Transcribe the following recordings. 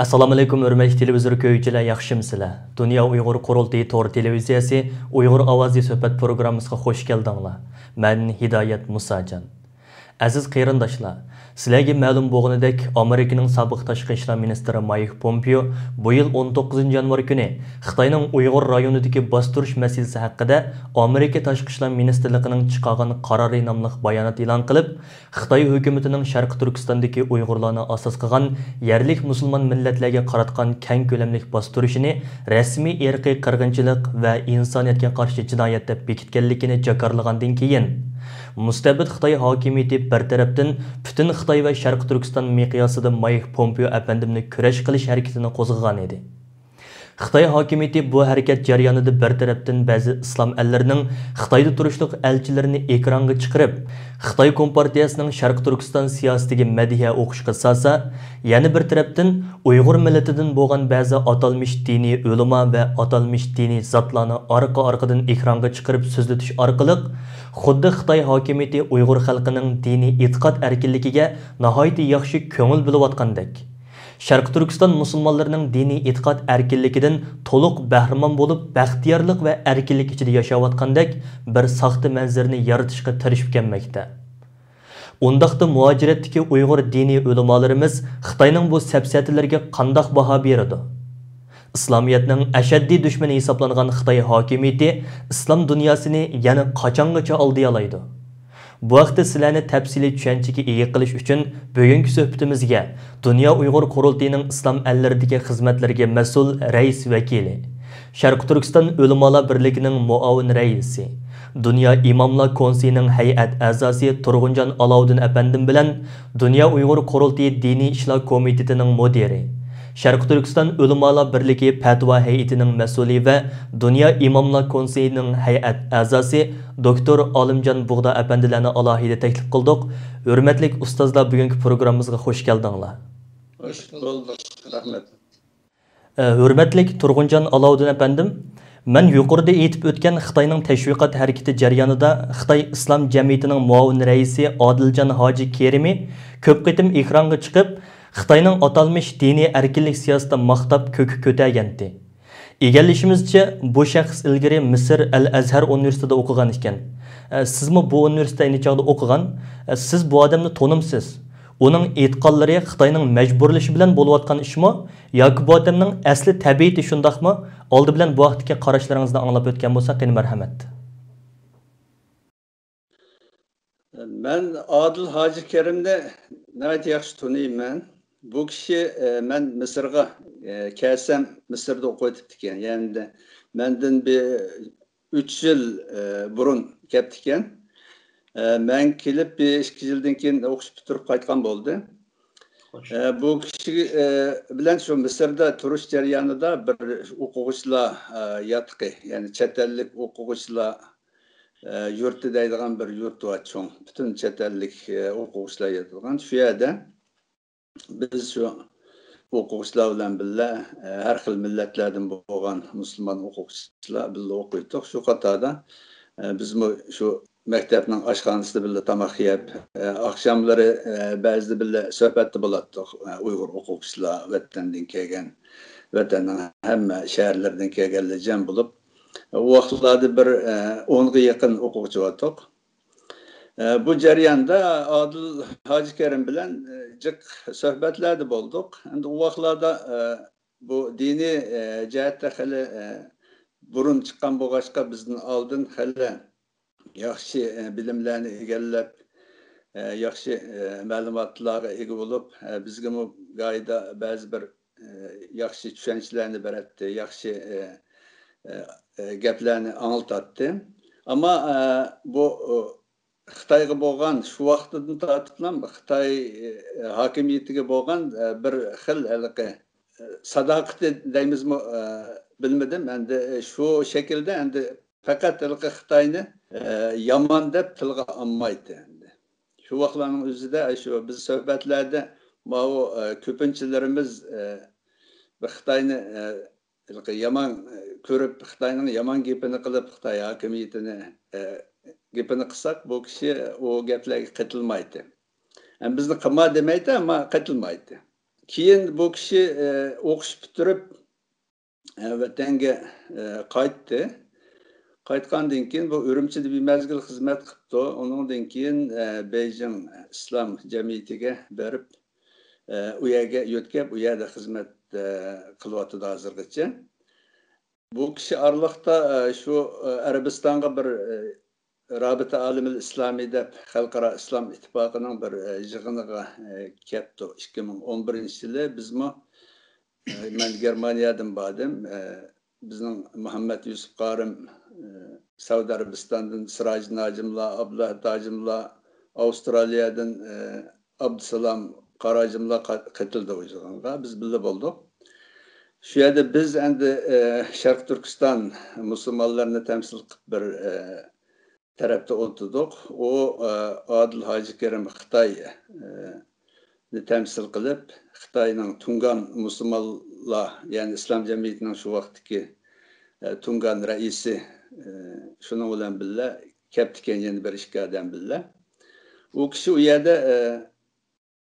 Assalomu alaykum, hurmatli televizor ko'ruvchilar, yaxshimisizlar? Dunyo Uyg'ur qurultiyi to'r televiziyasi Uyg'ur ovozi suhbat programmasiga xush keldinglar. Men Hidoyat Musajon. Aziz qarindoshlar, sizlarga ma'lum bo'lganidek, Amerikaning sobiq tashqi ishlar ministri Mike Pompeo bu yil 19 yanvar kuni Xitoyning Uyg'ur rayonidagi bostirish masalasi haqida Amerika tashqi ishlar ministrligining chiqargan qarori nomli bayonot e'lon qilib, Xitoy hukumatining Sharq Turkistondagi Uyg'urlarni asos qilgan yerlik musulmon millatlarga qaratgan keng ko'lamli bostirishini rasmiy irqiy qirg'inchilik va insoniyatga qarshi jinoyat deb bekitganligini jakarlagandan keyin mustabid Xitoy hokimiyati bir tarafdan butun Xitoy va Sharq Turkiston miqyosida Mike Pompeo apandimni kurash qilish harakatini qo'zg'agan edi. Xitoy hokimiyati bu harakat jarayonida bir tarafdan ba'zi islom ellarining Xitoyda turishliq elchilarini ekranga chiqarib, Xitoy Kompartiyasining Sharq Turkiston siyosatiga madhiya o'qishga salsa, yana bir tarafdan Uyg'ur millatidan bo'lgan ba'zi atalmish diniy ulamo va atalmish diniy zotlarni orqa-orqadan ekranga chiqarib so'zlatish orqali xuddi Xitoy hokimiyati Uyg'ur xalqining diniy e'tiqod erkinligiga nihoyatda yaxshi ko'ngil bo'layotgandek, Sharq Turkiston musulmonlarining diniy e'tiqod erkinligidan to'liq bahramon bo'lib, baxtiyorlik va erkinlik ichida yashayotgandek bir soxta manzarani yaratishga tirishib kelmoqda. Undaqda muajiratdagi Uyg'ur diniy ulamolarimiz Xitoyning bu safsatalarga qandoq baho beradi? İslamiyetning ashaddiy dushmani hisoblangan Xitoy hokimiyati islom dunyosini yana qachongacha oldiya oladi? Bu vaqtda sizlarni tafsiliy tushunchaga ega qilish uchun bugungi suhbatimizga Dunyo Uyg'ur qurultiyining islom allaridagi xizmatlariga mas'ul rais vakili, Sharq Turkiston ulamolar birligining muavin raisi, Dunyo imomlar konseyining hay'at a'zosi Turg'unjon Alovuddin apandim bilan Dunyo Uyg'ur qurultiyi diniy ishlar komitetining mudiri, Sharq Turkiston ulamolar birligi fatvo hay'atining mas'uli va Dunyo imomlar konseyining hay'at a'zosi doktor Olimjon Bug'da apandilarni alohida taklif qildik. Hurmatli ustozlar, bugungi programmamizga xush keldinglar. Hoş bulduk. Rahmet. Hurmatli Turg'unjon Alovuddin apandim, men yuqorida aytib o'tgan Xitoyning tashviqot harakati jarayonida Xitoy Islom jamiyatining muavin raisi Odiljon Hoji Kerimi ko'p qitim ekranga chiqib, Xitoyning atalmish diniy erkinlik siyosatida maqtab ko'ki ko'targandi. Egallishimizcha, bu shaxs ilgari Misr Al-Azhar universitetida o'qigan ekan. Sizmi bu universitetda ayni chog'da o'qigan? Siz bu odamni tanimsiz. Uning e'tiqodlari Xitoyning majburlashi bilan bo'layotgan ishmi yoki bu odamning asli tabiati shundaqmi? Oldi bilan bu vaqtdagi qarashlaringizni anglab o'tgan bo'lsa, qani marhamat. Ben Adil Hacı Kerim'de nəhayət yaxşı tanıyım. Bu kişi ben Mısır'a kelsem Mısır'da okuyup yani de benden bir 3 yıl burun keptiken ben kelip bir 2 yıldan keyin okuşup bitirip qaytkan oldu. Bu kişi bilen şu Mısır'da turuş jarayonida bir o'quvchilar yatqi, yani chet ellik o'quvchilar yurti deydigan bir yurt var çoğun. Bütün chet ellik o'quvchilar yatılgan. Şu yerda biz şu o'quvchilar bilan birga har xil millatlardan bo'lgan musulmon o'quvchilar birga o'qiydik. Shu qatorda biz şu maktabning oshxonasida birga tomoq yeb, oqshomlari ba'zida birga suhbatda bo'lardik. Uyg'ur o'quvchilar vatandan kelgan, vatanning hamma shaharlardan kelganlar jam bo'lib, o vaqtlarda bir 10'ga yaqin o'quvchi vardik. Bu jarayonda Adil Hacı Kerim bilan jiq suhbatlarda bo'ldik. Endi o vaqtlarda bu diniy jihatda hali burun chiqqan bo'lg'achqa bizning oldin hali yaxshi bilimlarni egallab, yaxshi ma'lumotlarga ega bo'lib, bizga bu g'oyada ba'zi bir yaxshi tushunchalarni beratdi, yaxshi gaplarni anlatdı. Ama bu Xitoyga bo'lgan shu vaqtdan tortib Xitoy hokimiyatiga bo'lgan bir xil sadoqati deymizmi bilmadim. Endi shu shaklda endi faqat Xitoyni yomon deb tilga olmaydi. Shu vaqtlarning o'zida shu biz suhbatlarda bu ko'pinchalarimiz Xitoyni yaman ko'rib, Xitoyning yaman gapini qilib, Xitoy hokimiyatini gapini qilsak, bu kishi o gaplarga qatilmaydi. Yani bizni qilma demaydi ama qatilmaydi. Keyin bu kishi o'qish bitirib vatanga qaytdi. Qaytgandan keyin bu Urumchida bir mezgil xizmat qilibdi. Ondan keyin Beijing islom jamiyatiga berib u yerga yo'tkab, u yerda xizmat qilyotdi hozirgacha. Bu kishi oraliqda shu Arabistonga bir Rabita Alimil İslami deb Xalqaro Islom ittifoqining bir yig'iniga kelibdi 2011-yili. Bizmi men Germaniyadan bordim. Bizning Muhammad Yusuf Qarim Saudiya Arabistondan Siraj Najimla, Abdullah Tajimla, Avustraliyadan Abdusalam Qarajimla qatıldı o yig'inga. Biz birga bo'ldik. Şu yerda biz endi Sharq Turkiston musulmonlarini temsil qilib bir tarafta o'tirdik. O Adil Hoji Kerim Xitoyni temsil qilib, Xitoyning Tungan musulmonlar, ya'ni islom jamiyatining shu vaqtdagi Tungan raisi shuning bilan birga kelibdi yana bir ikki odam birga. U kishi u yerda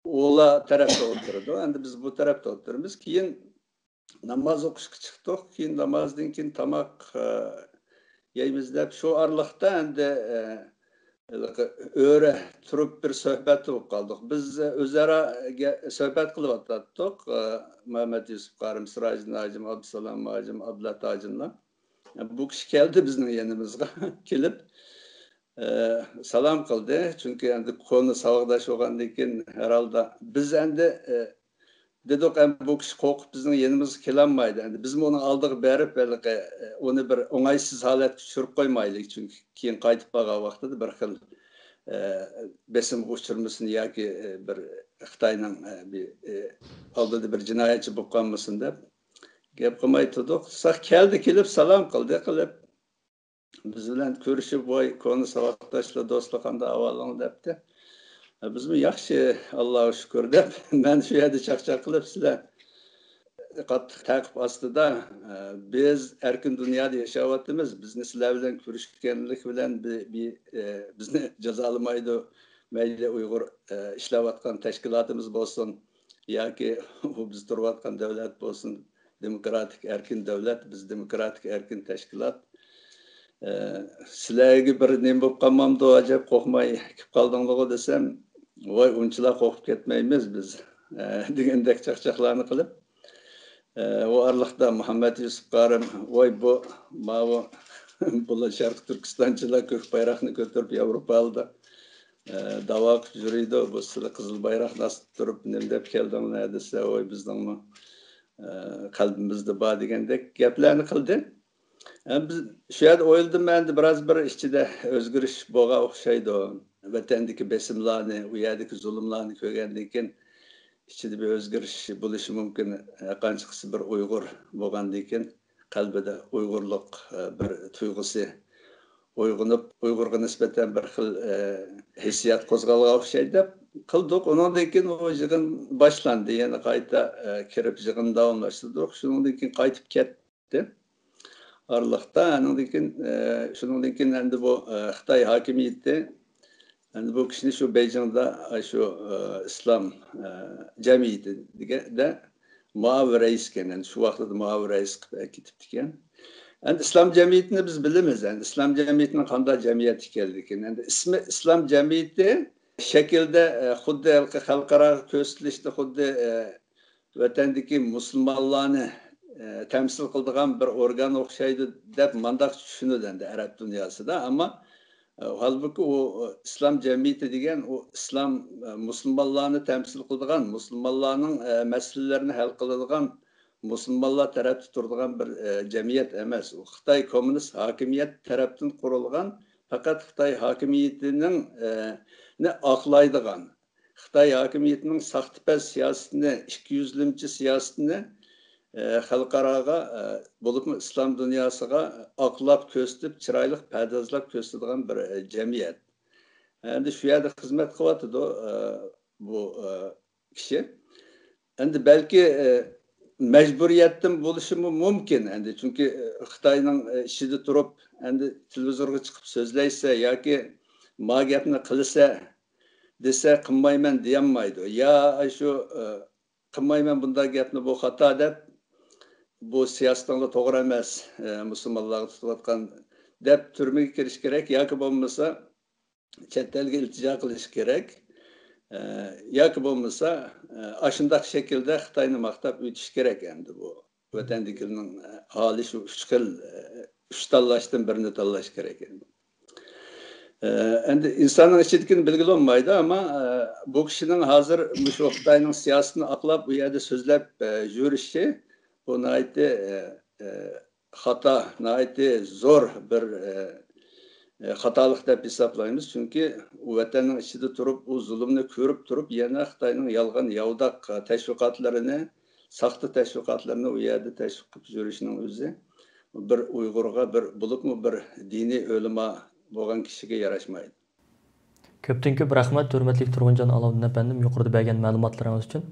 o'la tarafda o'tirdi. Endi biz bu tarafda o'tiramiz. Keyin namoz o'qishga chiqdik. Keyin namozdan keyin tomoq yeymiz deb shu oraliqda endi o'ra turib bir suhbat bo'lib qoldik. Biz o'zaro suhbat qilyotdik. Muhammad Yusuf Qarim, Siraj Najim, Abdusalam Majim, Abdullah Tajimlar. Bu kishi keldi bizning yanimizga kelib salom qildi. Chunki endi konu savoqdash bo'lgandan keyin herhalde biz endi dedik bu kishi qo'rqib bizning yanimizga kelolmaydi. Endi biz uni oldiga berib uni bir o'ng'aysiz holatga tushirib qo'ymaylik. Chunki keyin qaytib qolgan vaqtida bir xil besim uchirmasin yoki bir Xitoyning bir oldida bir jinoyatchi bo'lib qolmasin deb gap qilmay turdik. Keldi kelib salom qildi qilib biz bilan ko'rishib voy konu savoqdoshlar do'stlar qanday ahvoling debdi. Bizmi yaxshi Allohga shukr deb men shu yerda chaqchaq qilib sizlar qattiq ta'qib ostida biz erkin dunyoda yashayapmiz. Bizni sizlar bilan ko'rishganlik bilan bizni jazolamaydi. Mayli Uyg'ur ishlayotgan tashkilotimiz bo'lsin yoki biz turayotgan davlat bo'lsin, demokratik erkin davlat, biz demokratik erkin tashkilot. Sizlarga bir nima bo'lib qolmamdi, ajab qo'rqmay kelib qoldinglar desam, voy unchalar qo'rqib ketmaymiz biz degandek chaqchaqlarni qilib o oraliqda Muhammad Yusuf Qarim voy bu bular Sharq Turkistonchilar ko'k bayroqni ko'tarib Yevropada davo qilib yuriydi. Bu sizlar qizil bayroqni ostida turib nima deb keldinglar desa, voy bizningmi qalbimizda bor degandek gaplarni qildi. Biz shu yerda o'yladim, endi biroz bir ichida o'zgarish bo'lgan o'xshaydi. Vatandagi besimlarni, u yerdagi zulmlarni ko'rgandan keyin ichida bir o'zgarish bo'lishi mumkin. Qanchasi bir Uyg'ur bo'lgandan keyin qalbida Uyg'urlik bir tuyg'usi uyg'onib, Uyg'urga nisbatan bir xil hissiyat qo'zg'algan o'xshaydi deb qildik. Undan keyin o yig'in boshlandi. Yana qayta kirib yig'in davomlashtirdik. Shundan keyin qaytib ketdi. Araliqda shundan keyin endi bu Xitoy hokimiyati endi bu kishini shu Beijingda shu islom jamiyatida muavir rais ekan. Shu vaqtda muavir rais qilib ketibdi ekan. Endi islom jamiyatini biz bilamiz. Endi islom jamiyatining qanday jamiyat ekanligini. Endi ismi islom jamiyati shaklda xuddi xalqaro ko'rsatilishda xuddi vatandagi musulmonlarni temsil qiladigan bir organ o'xshaydi deb mandaq tushunadi endi arab dunyosida. Ammo halbuki o islom jamiyati degan o islom musulmonlarni temsil qiladigan, musulmonlarning masalalarini hal qiladigan, musulmonlar tarafda turadigan bir jamiyat emas. U Xitoy kommunist hokimiyat tarafdan qurilgan, faqat Xitoy hokimiyatining oqlaydigan, Xitoy hokimiyatining saxtipaz siyosatini, ikkiyuzlimchi siyosatini xalqaroga bo'libmi islom dunyosiga oqlab ko'rsatib, chiroyli pardozlab ko'rsatadigan bir jamiyat. Endi shu yerda xizmat qilyapti bu kishi. Endi balki majburiyatdan bo'lishi mumkin. Endi chunki Xitoyning ishida turib, endi televizorga chiqib so'zlaysa yoki ma gapni qilsa desa qilmayman deyolmaydi. Ya shu qilmayman bunday gapni bu xato deb bu siyosatda to'g'ri emas musulmonlarga tutayotgan deb turmaga kirish kerak yoki bo'lmasa chet elga iltijo qilish kerak yoki bo'lmasa ashundoq shaklda Xitoyni maqtab o'tish kerak endi bu vatandagilarning holi shu uch xil uch tanlashdan birini tanlash kerak endi. Endi insonning ichidagini bilgili olmaydi ama bu kishining hozir shu Xitoyning siyosatini aqlab bu yerda so'zlab yurishi bu nihoyatda xato, nihoyatda zo'r bir xatolik deb hisoblaymiz. Chunki u vatanning ichida turib, u zulmni ko'rib turib, yana Xitoyning yolg'on yovdaq tashviqotlarini, saxta tashviqotlarini u yerda tashviq qilib yurishining o'zi bir Uyg'urga bir bo'libmi bir diniy o'lima bo'lgan kishiga yarashmaydi. Ko'pdan ko'p rahmat, hurmatli Turg'unjon Alovdin apandim, yuqorida bergan ma'lumotlaringiz uchun.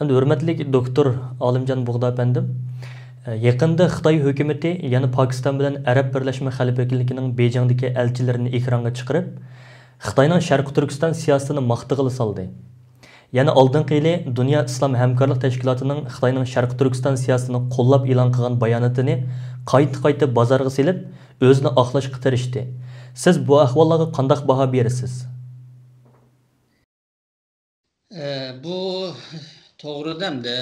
Endi hurmatli doktor Olimjon Bug'do apandim, yaqinda Xitoy hukumatı yana Pokiston bilan Arab Birlashma Xalifaligining Bejingdagi elchilarini ekranga chiqarib, Xitoyning Sharqiy Turkiston siyosatini maqtig'ili soldi. Yana oldingi yili Dunyo Islom hamkorlik tashkilotining Xitoyning Sharqiy Turkiston siyosatini qo'llab e'lon qilgan bayonotini qayta bozorga silib, o'zini oqlashga tirishdi. Siz bu ahvollarga qanday baho berasiz? Bu to'g'ridan da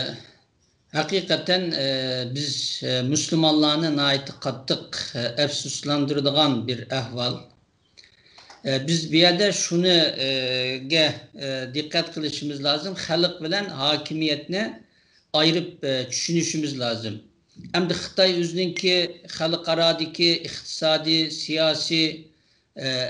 hakikaten biz Müslümanlarını ait qattiq afsuslandıradigan bir ahval. Biz bir yerde şunu dikkat kılışımız lazım. Xalq bilen hakimiyetini ayırıp düşünüşümüz lazım. Hem de Xitay özününki xalqaradaki iqtisadi, siyasi,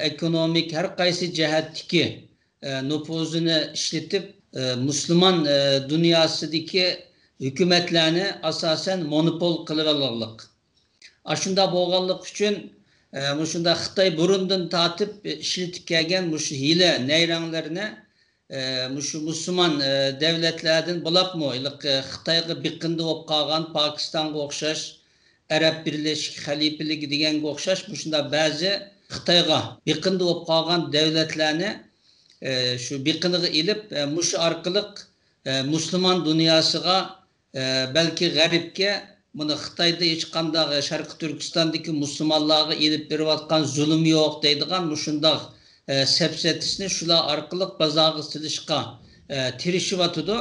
ekonomik her qaysi cihetteki nüfuzunu işletip Müslüman dünyasındaki hükümetlerini asasen monopol kılıverlik. Aşında boğallık için muşunda Xitay burundan tatip işletip gelgen muşu hile neyranlarını muşu Müslüman devletlerden bulapmı? Xitayga biqindi olup kalgan Pakistan'a okşaş, Arap Birleşik Halifaligi degen okşaş muşunda bazı Xitayga biqindi olup kalgan devletlerini şu biqiniga ilip muşu arkalık Müslüman dünyasıga belki garipke bunu Xitayda hiç qanday Sharqiy Turkistondagi musulmonlarga elib berayotgan zulm yo'q deydigan mushundaq sepsetisini shular orqali bozorga silishga tirishyapti.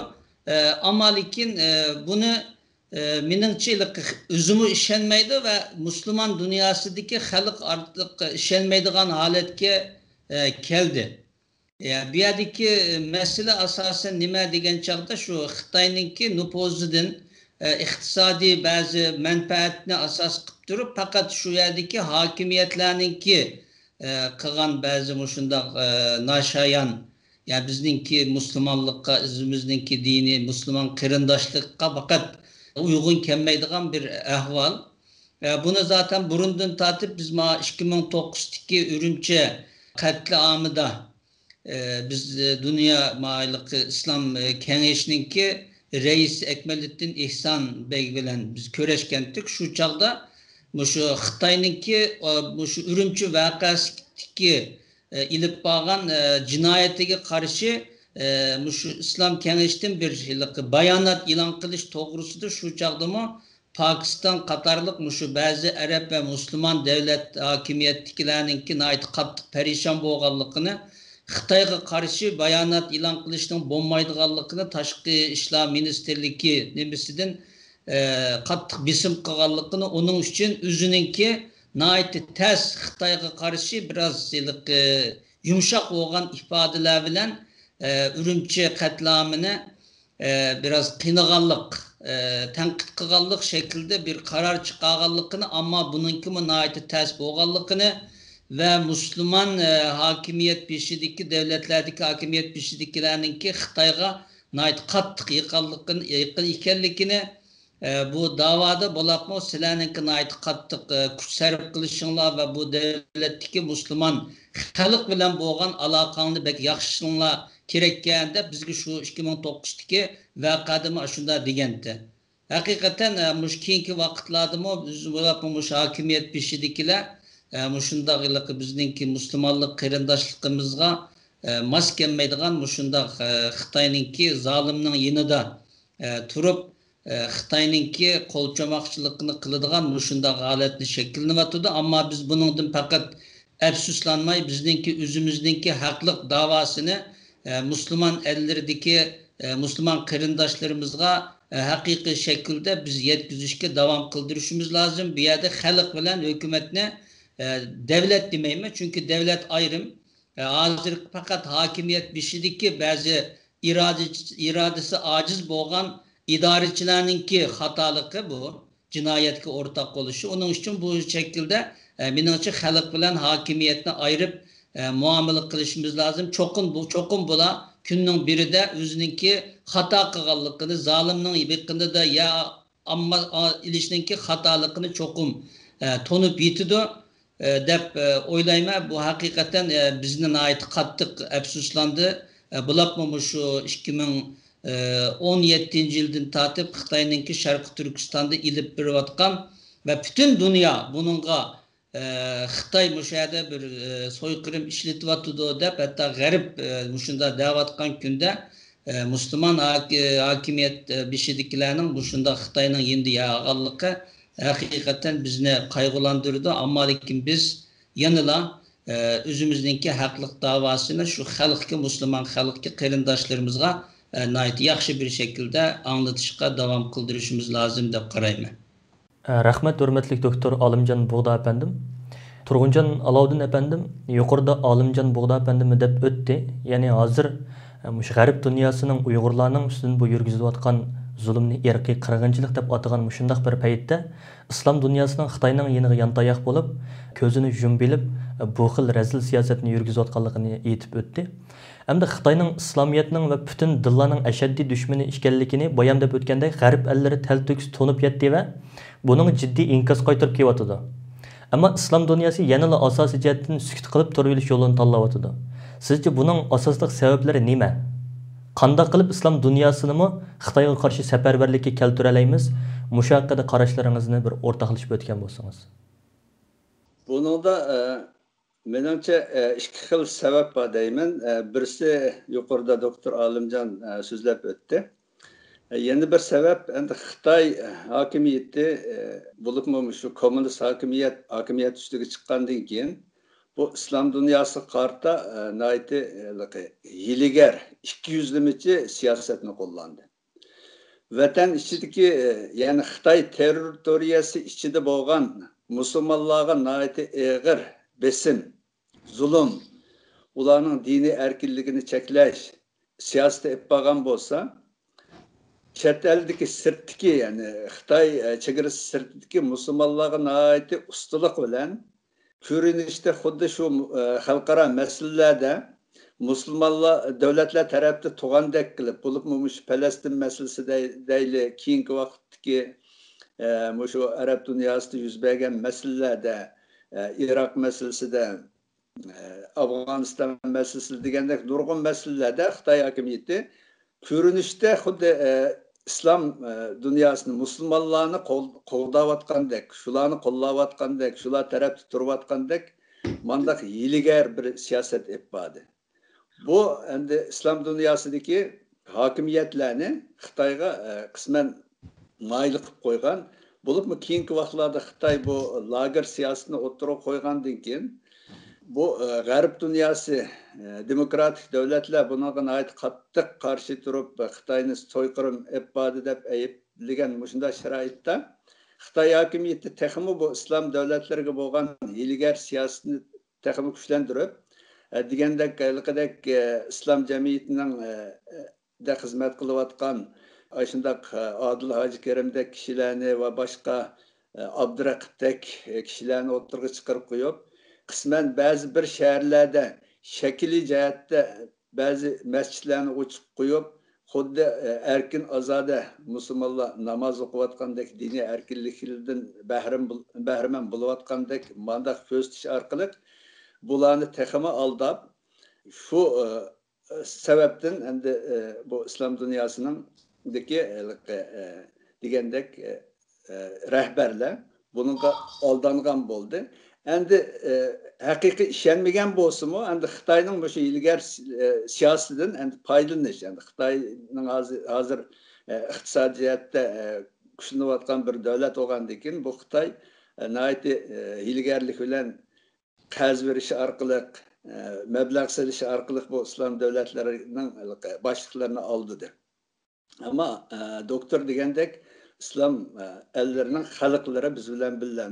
Ammo lekin buni meningcha o'zimi ishonmaydi va musulmon dunyosidagi xalq ortiq ishonmaydigan holatga keldi. Yani bir yerdeki mesele asasen nima degan chaqda shu Xitoyninki nüfuzidan iqtisodiy bazı menfaatni asas qilib turib, faqat shu yerdagi hokimiyatlarninki qilgan bazı mushundaq nashayan, yani bizninki musulmonlikqa, o'zimizninki dini musulmon qarindoshlikqa faqat uyg'un kelmaydigan bir ahvol. Bunu zaten burundan tatip biz 2009'daki Ürümçi katliamida biz Dünya Ma'yılık İslam Kengeşininki Reis Ekmelettin İhsan Bey bilen biz köreşkendik. Şu çağda şu Xitayninki şu Ürümçi vakasındaki ilip bağan cinayetine karşı şu İslam Kengeşi'nin bir bayanat ilan kılış doğrusudur. Şu çağda mı Pakistan, Katarlık şu bazı Arap ve Müslüman devlet hakimiyetliklerininki ait qattiq perişan bo'lganligini Xitoyga qarshi bayonot e'lon qilishning bo'lmaydiganligini Tashqi ishlar ministerligi nimasidan qattiq bisim qilganligini, onun uchun o'zininki nihoyatda tez Xitoyga qarshi biroz yumshoq bo'lgan ifodalar bilan Ürümçi qatlamini biroz qiynaganlik, tanqid qilganlik şekilde bir karar chiqarganligini, ammo buningki nihoyatda tez bo'lganligini ve Müslüman hakimiyet pişidiki devletlerdeki hakimiyet pişidikilerininki Xitayga nait qattiq yaqin ekanligini bu davada bo'lapmi sizlarninki nait qattiq kuch sarf qilishinglar ve bu devletdeki Müslüman xalq bilan bo'lgan aloqangni bek yaxshilashinglar kerakganda bizga shu 2009'daki vaqadimi shunda degandi. Hakikaten mush keyingi vaqtlardami biz bo'lapmi mush hakimiyet pishidikilar muşundaq bizninki musulmonlik qarindoshligimizga mos kelmaydigan muşundaq Xitoyninki zolimning yinida turib Xitoyninki qo'lchomoqchiligini qiladigan shunday holatni shakllanayotdi. Ammo biz buningdan faqat afsuslanmay bizningki o'zimizningki haqliq davosini Müslüman ellerideki Müslüman qarindoshlarımızga haqiqiy şekilde biz yetkizishga davom qildirishimiz lazım. Bu yerda xalq bilan hukumatni devlet demeymi? Çünkü devlet ayrım. Hozir faqat hokimiyat beshidagi ba'zi irodasi ojiz bo'lgan idorachilarningki xatoligi bu jinoyatga o'rtoq bo'lishi. Uning uchun bu shaklda menimcha xalq bilan hokimiyatni ayirib muomala qilishimiz lazım. Çoqum bula kunning birida o'zininki xato qilganligini, zolimning yiqinida da ya amma ilishninki xatoligini çoqum tonib yetidi deb o'ylayman. Bu haqiqatan bizni ait qattiq afsuslandı. Bulapmı şu 2017 yıldan tatip Xitoyninki Sharq Turkistonda ilib berayotgan ve bütün dünya bununla Xitoy müşahede bir soykırım işletiyotudu deb hatta garip muşunda davatkan günde Müslüman hakimiyet bişidikilerinin muşunda Xitoyning endi yağallıqı hakikaten bizni kaygılandırdı. Ama lekin biz yanıla özümüzdeki haqliq davasını şu xalqqa Müslüman xalqqa qarindoshlarımızga nayt yaxshi bir şekilde anlatışqa davam qildirishimiz lazım deb qarayman. Rahmat hurmatli doktor Olimjon Bug'da efendim. Turg'unjon Alovdin efendim yuqorida Olimjon Bug'da efendim deb o'tdi. Ya'ni hozir mush g'arb dunyosining Uyg'urlarning ustidan bu yurgizilayotgan zulmni irqiy qirg'inchilik deb atagan mushundaq bir paytda islom dunyosining Xitoyning yeniga yantayoq bo'lib, ko'zini yumbilib bu xil razil siyosatni yurgizayotganligini aytib o'tdi. Hamda Xitoyning islomiyatning va butun dillarning ashaddiy dushmani ekanligini bayon deb o'tganda g'arb ellari talto'kis to'nib yetdi va buning jiddiy inkos qaytarib kelyotdi. Ammo islom dunyosi yanada asosiy jihatdan sukut qilib turilish yo'lini tanlayotdi. Sizce buning asosli sabablari nima? Qanday qilib islom dunyosini Xitoyga qarshi safarbarlikka keltira olamiz? Mushaqqada qarashlaringizni bir o'rtoqlashib o'tgan bo'lsangiz. Buningda menimcha ikki xil sabab bor deyman. Birisi yuqorida doktor Olimjon so'zlab o'tdi. Yana bir sabab endi Xitoy hokimiyati bo'libmi shu kommunist hokimiyat ustiga chiqqandan keyin bu islom dunyosi qarta nayti hiligar 200'limichi siyosatni qo'llandi. Vatan ichidagi ya'ni Xitoy territoriyasi ichida bo'lgan musulmonlarga nayti og'ir besim, zulm, ularning diniy erkinligini cheklash siyosati olib borgan bo'lsa, chet eldagi sirtdagi ya'ni Xitoy chegarasi sirtidagi musulmonlarga nayti ustalik bilan ko'rinishda xuddi shu xalqaro masalalarda musulmonlar davlatlar tarafida tug'andek qilib bo'libmi shu Falastin masalasi deyli keyingi vaqtdagi shu arab dunyosida yuz bergan masalalarda Iroq masalasida Afg'oniston masalasi degandek nurg'un masalalarda Xitoy hokimiyati ko'rinishda xuddi islom dunyosini musulmonlarni qo'llayotgandek, shularni qo'llayotgandek, shular tarafda turayotgandek mandaq hiligar bir siyosat olib bordi. Bu endi islom dunyosidagi hokimiyatlarni Xitoyga qisman mayli qilib qo'ygan. Bo'libmi keyingi vaqtlarda Xitoy bu lager siyosatini o'ttirib qo'ygandan keyin bu g'arb dunyosi demokratik davlatlar bunga ait qattiq qarshi turib Xitoyni so'yqirim etdi deb ayblagan shunday sharoitda Xitoy hokimiyati texmi bu islom davlatlariga bo'lgan hiligar siyosatni texmi kuchlantirib degandek islom jamiyatining da xizmat qilayotgan shunday Adil Hoji Kerimdek kishilarni va boshqa Abduraqibdek kishilarni o'tirg'i chiqarib qo'yib qismen bazı bir şehirlerde şekili cihette bazı mescitlerini uçup koyup xuddi erkin azade Müslümanlar namaz okuvatgandek dini erkinliklerden bahrimen buluvatgandek mandak köstiş arkalık bularını tekime aldap şu sebepten endi bu İslam dünyasının degendek rehberler bunun aldangan oldu. Endi haqiqiy ishonmagan bo'lsa-mu, endi Xitoyning bu ilgari siyosatidan endi foydalanish, endi Xitoyning hozir iqtisodiyotda kuchlanayotgan bir davlat bo'lgandan keyin bu Xitoy hilgarlik bilan qarz berishi orqali mablag' selishi orqali bu islom davlatlarining boshliqlarini oldi. Ama doktor degandek islom ellerining xalqlari biz bilan birga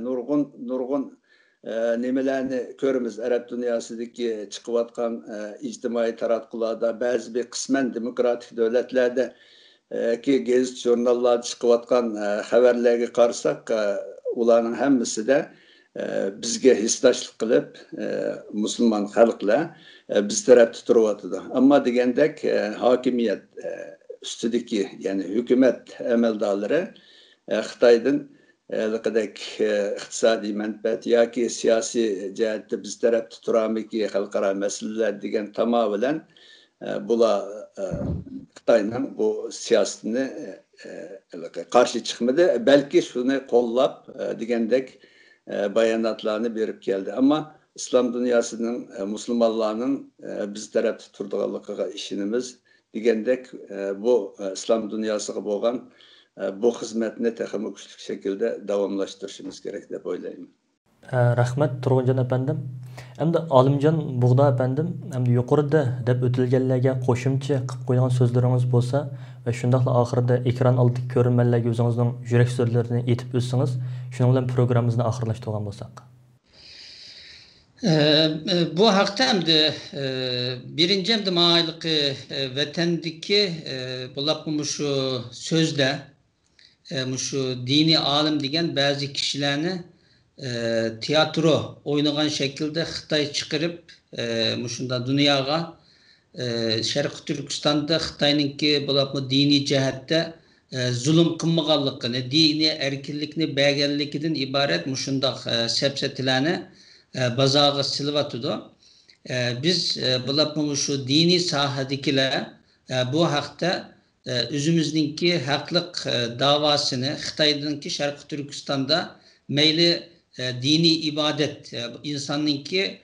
nurg'un nimalarni ko'ramiz arab dunyosidagi chiqayotgan ijtimoiy taratqularda ba'zi bir qisman demokratik davlatlarda ki gazet jurnallarda chiqayotgan xabarlarga qarasak ularning hammasida bizga hissdoshlik qilib musulmon xalqlar biz tarafda turyotdi. Ammo degandek hokimiyat ustidagi ya'ni hukumat amaldorlari Xitoydan iqtisodiy manfaat yoki siyosiy jihatda biz tarafda turamiki xalqaro masalalar degan tamo bilan bular Xitoyning bu siyosatini qarshi chiqmadi, balki shuni qo'llab degandek bayonotlarni berib keldi. Ammo islom dunyosining musulmonlarning biz tarafda turganligiga ishonamiz degandek bu islom dunyosiga bo'lgan bu xizmatni texnik kuchli şekilde davomlashtirishimiz kerak deb o'ylayman. Rahmat Turg'unjon apandim. Hamda Olimjon Bug'do apandim, hamda yuqorida deb o'tilganlarga qo'shimcha qilib qo'ygan so'zlaringiz bo'lsa va shundaqla oxirida ekran oldidagi ko'rinmanlarga o'zingizning yurak so'zlarini aytib o'tsangiz, shuning bilan programmamizni oxirlashtirgan bo'lsak. Bu haqda hamda birinchi hamda ma'ayliq vatandagi bo'lib shu so'zda şu dini alim degan ba'zi kishilarni tiyatro o'ynagan şekilde Xitoy chiqarib shunda dunyoga Sharq Turkistonda Xitoyninki bo'lib diniy jihatda zulm qilmaganligini, diniy erkinlikni berganligidan iborat shundoq sapsatilarni bazarga silvatdi. Biz bo'lib şu diniy sohadagilar bu haqda özümüzdeki haklık davasını Xitoy'daki Şarkı Türkistan'da meyli dini ibadet insanınki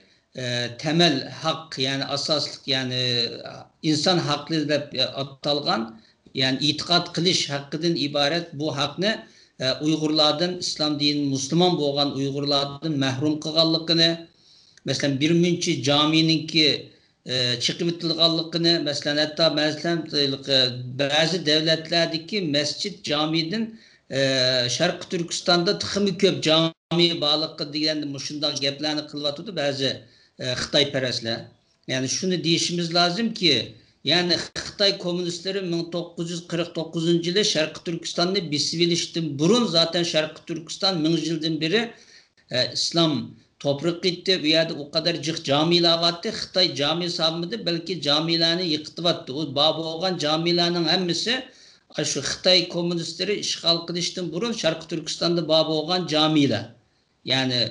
temel hak yani asaslık yani insan hakları da atalgan yani itikat kılış hakkıdan ibaret bu hakkını Uygurlardan İslam dini Müslüman boğan Uygurlardan mahrum kıgallıkını mesela bir münçi camininki çıkıp bitilganlıkını mesela hatta bazı devletlerdeki mescit camiden Şarkı Türkistan'da tıxımı köp cami bağlıqı diyen şundan geplerini kılvatıdı bazı Xitay perestler. Yani şunu deyişimiz lazım ki yani Xitay komünistleri 1949 yılı Şarkı Türkistan'ı bisiviliştin burun zaten Şarkı Türkistan 1000 yıldan beri İslam toprak gitti. Bu yerde o kadar camiler vardı. Xitay cami salmadı. Belki camilerini yıktıvattı. O babı olan camilerin hemmisi şu Xitay komünistleri işgal kılıştın burun Şarkı Türkistan'da babı olan camiler. Yani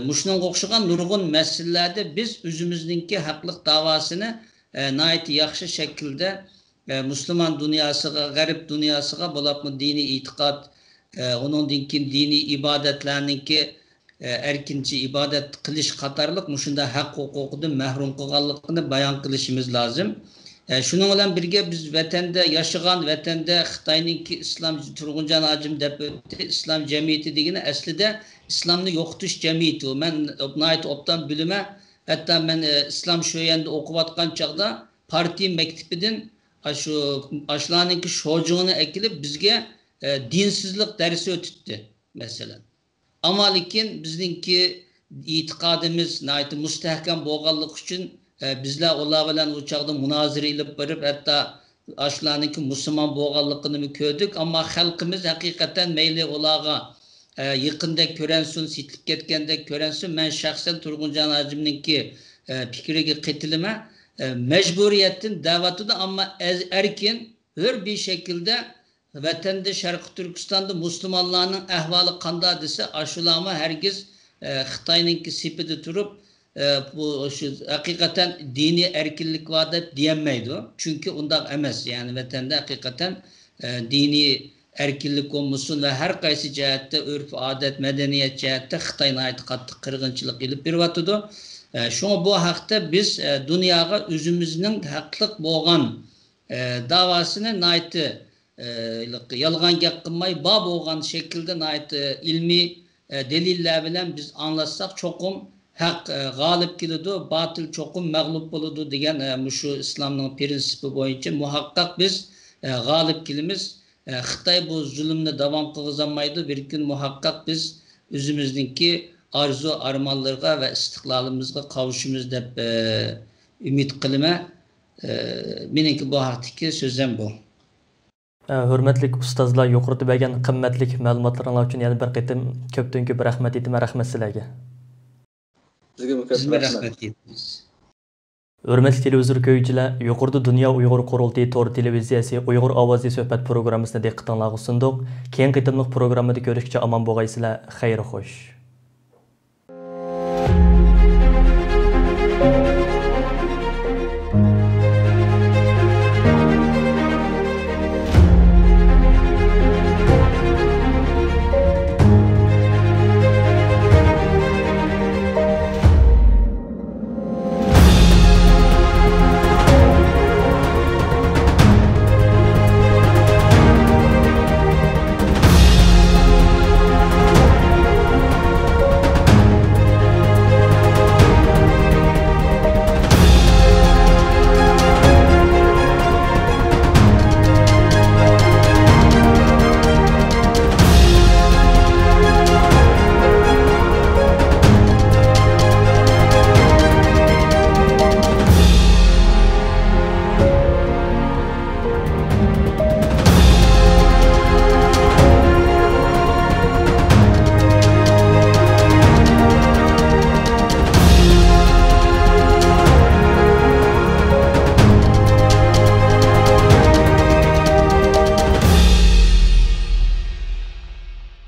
muşnun okşuğan nurgun meselelerde biz özümüzdeki haklık davasını nayet yaxşı şekilde Müslüman dünyasıga, garip dünyasıga bulap mı dini itikat, onun dini ibadetlerindeki erkinci ibadet kılış katarlık muşunda hak hukukudan mahrum kılganlıkını bayan kılışımız lazım. Şunun olan birge biz vatanda yaşayan, vatanda Xitoyninki İslam Turg'unjon hacim deb İslam cemiyeti degeni aslida İslamni yo'qotish cemiyeti. Men nayt obdan bilime hatta men İslam şu yanda o'qiyotgan chaqda partiya maktabidan shu ashlarninki sho'jig'ini ekilib bizga dinsizlik darsi o'tibdi mesela. Ama lekin bizninki itiqadimiz nayt mustahkam bo'lganlik uchun bizler ular bilan o chaqda munozara ilib berib hatta ashlarninki musulmon bo'lganligini ko'rdik. Ammo xalqimiz haqiqatan mayli ularga yaqinda ko'ransin, sitlib ketganda ko'ransin. Men shaxsan Turg'unjon hajimninki fikriga qetilima mecburiyetin davatida ama erkin hür bir şekilde vatanda Sharq Turkistonda musulmonlarning ahvoli qanday desa ashulama hergiz Xitoyninki sipida turib bu şu hakikaten dini erkinlik var da diyemeyiz. Çünkü ondan emas yani vatanda hakikaten dini erkinlik olmasın ve her kaysi cihette örf, adet, medeniyet cihette Xitoyga ait qattiq qirg'inchilik ilib beryapti. Şunu bu haqda biz dünyaya özümüzün haqliq bo'lgan davasını nayti yolg'on gap qilmay bor bo'lgan shaklda ilmiy delillar bilan biz anlatsak cho'qim haq g'olib keladi, batil cho'qim mag'lub bo'ladi degan shu islomning prinsipi bo'yicha muhaqqaq biz g'olib kelamiz. Xitoy bu zulmni davom qilg'izolmaydi. Bir kun muhaqqaq biz o'zimizningki arzu armonlarga va istiqlolimizga qavuşimiz deb umid qilaman. Meniki bu haqdagi so'zim bu. Hürmetlik ustozlar, yuqorida bergan qimmatli ma'lumotlaringiz uchun yana bir qitim ko'pdan ko'p rahmat aytaman. Rahmat sizlarga. Sizga ko'p rahmat. Hürmetli televizor ko'ruvchilar, yuqorida Dunyo Uyg'ur Qurultiyi to'r televiziyasi Uyg'ur ovozi suhbat programmasini diqqatingizga sundiq. Keyin qitimliq programmada ko'rishgacha omon bo'lgaysizlar. Xayr xo'sh.